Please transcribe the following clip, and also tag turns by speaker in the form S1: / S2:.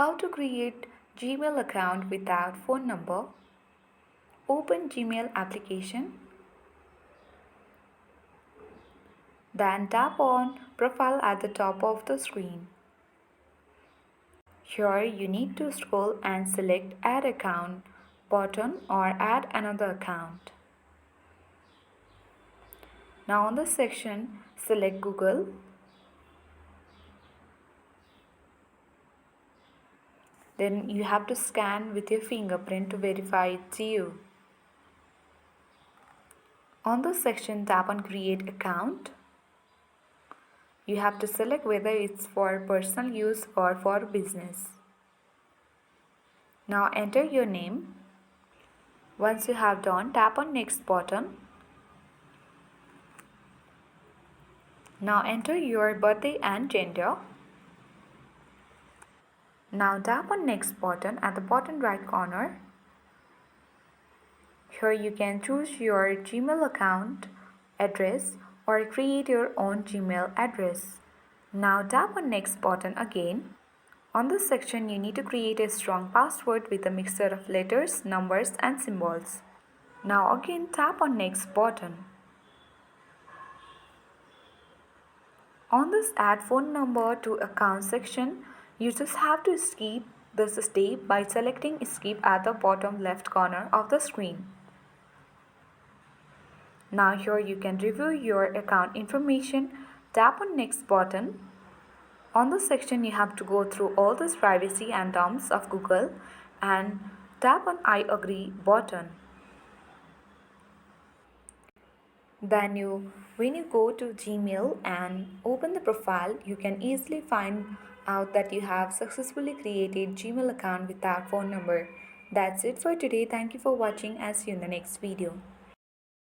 S1: How to create Gmail account without phone number. Open Gmail application. Then tap on Profile at the top of the screen. Here you need to scroll and select Add Account button or Add Another Account. Now on this section, select Google. Then you have to scan with your fingerprint to verify it's you. On this section, tap on Create Account. You have to select whether it's for personal use or for business. Now enter your name. Once you have done, tap on Next button. Now enter your birthday and gender. Now tap on Next button at the bottom right corner. Here you can choose your Gmail account address or create your own Gmail address. Now tap on Next button again. On this section, you need to create a strong password with a mixture of letters, numbers and symbols. Now again tap on Next button. On this Add phone number to account section, you just have to skip this step by selecting Skip at the bottom left corner of the screen. Now here you can review your account information. Tap on Next button. On this section, you have to go through all this privacy and terms of Google and tap on I agree button. Then when you go to Gmail and open the profile, you can easily find out that you have successfully created Gmail account without phone number. That's it for today. Thank you for watching. I'll see you in the next video.